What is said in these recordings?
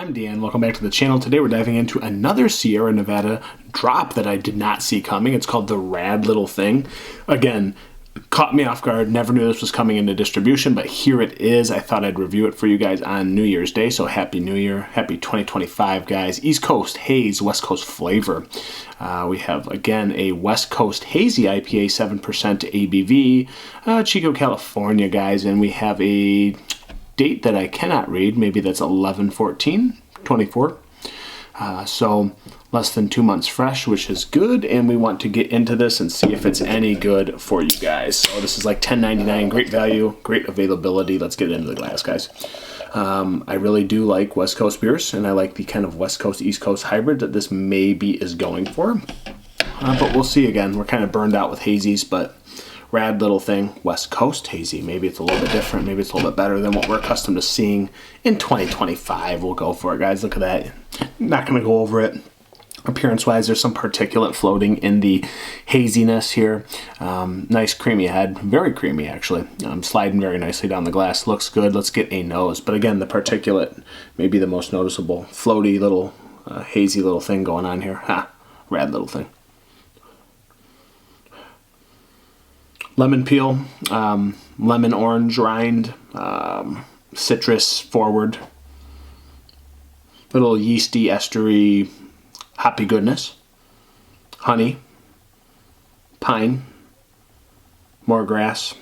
I'm Dan. Welcome back to the channel. Today we're diving into another Sierra Nevada drop that I did not see coming. It's called the Rad Little Thing. Again, caught me off guard. Never knew this was coming into distribution, but here it is. I thought I'd review it for you guys on New Year's Day. So happy New Year. Happy 2025, guys. East Coast Haze, West Coast Flavor. We have, again, a West Coast Hazy IPA, 7% ABV. Chico, California, guys. And we have a date that I cannot read. Maybe that's 11/14/24. So less than 2 months fresh, which is good. And we want to get into this and see if it's any good for you guys. So this is like $10.99. Great value, great availability. Let's get into the glass, guys. I really do like West Coast beers, and I like the kind of West Coast, East Coast hybrid that this maybe is going for. But we'll see. Again, we're kind of burned out with hazies, but Rad Little Thing, West Coast Hazy. Maybe it's a little bit different. Maybe it's a little bit better than what we're accustomed to seeing in 2025. We'll go for it, guys. Look at that. Not going to go over it. Appearance-wise, there's some particulate floating in the haziness here. Nice creamy head. Very creamy, actually. Sliding very nicely down the glass. Looks good. Let's get a nose. But again, the particulate may be the most noticeable. Floaty little, hazy little thing going on here. Ha! Rad Little Thing. Lemon peel, lemon orange rind, citrus forward, little yeasty, estery, hoppy goodness, honey, pine, more grass,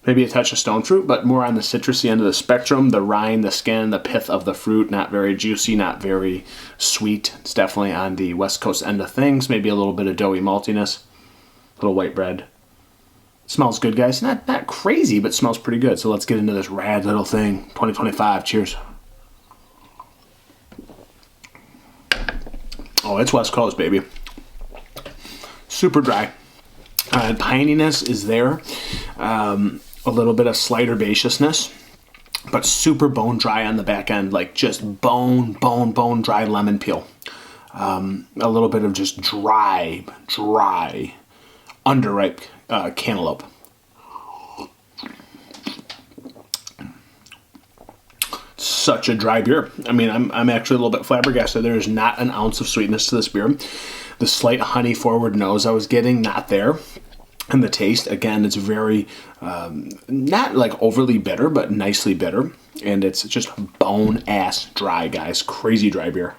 maybe a touch of stone fruit, but more on the citrusy end of the spectrum. The rind, the skin, the pith of the fruit, not very juicy, not very sweet. It's definitely on the West Coast end of things. Maybe a little bit of doughy maltiness, a little white bread. Smells good, guys. Not crazy, but smells pretty good. So let's get into this Rad Little Thing 2025. Cheers. Oh, it's West Coast, baby. Super dry. Pininess is there. A little bit of slight herbaceousness, but super bone dry on the back end, like just bone dry lemon peel. A little bit of just dry, underripe cantaloupe. Such a dry beer. I mean, I'm actually a little bit flabbergasted. There is not an ounce of sweetness to this beer. The slight honey forward nose I was getting, not there. And the taste, again, it's very, not like overly bitter, but nicely bitter. And it's just bone-ass dry, guys. Crazy dry beer.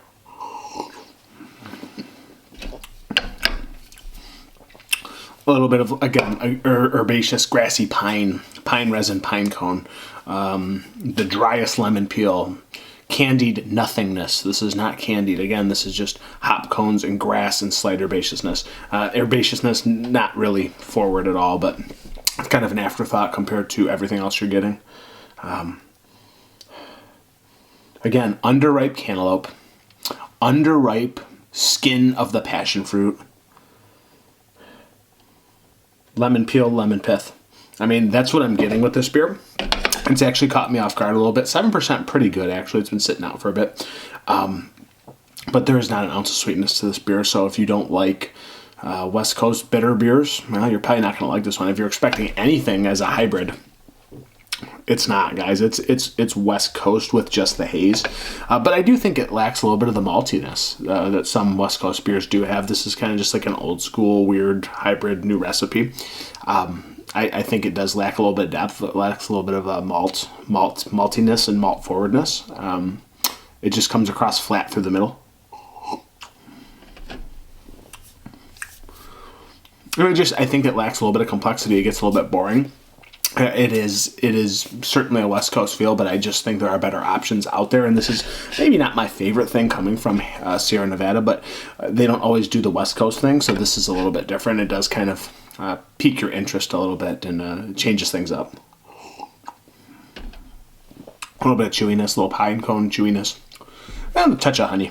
A little bit of, again, herbaceous, grassy pine resin, pine cone. The driest lemon peel. Candied nothingness. This is not candied. Again, this is just hop cones and grass and slight herbaceousness. Herbaceousness, not really forward at all, but it's kind of an afterthought compared to everything else you're getting. Again, underripe cantaloupe, underripe skin of the passion fruit, lemon peel, lemon pith. I mean, that's what I'm getting with this beer. It's actually caught me off guard a little bit. 7%, pretty good, actually. It's been sitting out for a bit. But there is not an ounce of sweetness to this beer. So if you don't like West Coast bitter beers, well, you're probably not going to like this one. If you're expecting anything as a hybrid, it's not, guys. It's West Coast with just the haze. But I do think it lacks a little bit of the maltiness that some West Coast beers do have. This is kind of just like an old school, weird, hybrid, new recipe. I think it does lack a little bit of depth. It lacks a little bit of maltiness and malt forwardness. It just comes across flat through the middle. And I think it lacks a little bit of complexity. It gets a little bit boring. It is certainly a West Coast feel, but I just think there are better options out there. And this is maybe not my favorite thing coming from Sierra Nevada, but they don't always do the West Coast thing, so this is a little bit different. It does kind of pique your interest a little bit and changes things up. A little bit of chewiness, a little pine cone chewiness, and a touch of honey.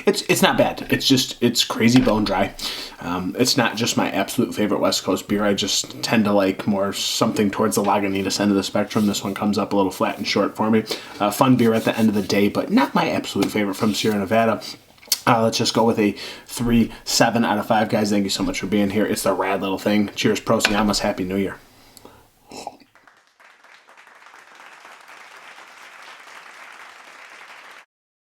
It's not bad. It's crazy bone dry. It's not just my absolute favorite West Coast beer. I just tend to like more something towards the Lagunitas end of the spectrum. This one comes up a little flat and short for me. Fun beer at the end of the day, but not my absolute favorite from Sierra Nevada. Let's just go with a 3.7 out of 5, guys. Thank you so much for being here. It's the Rad Little Thing. Cheers, pros, yamas. Happy New Year.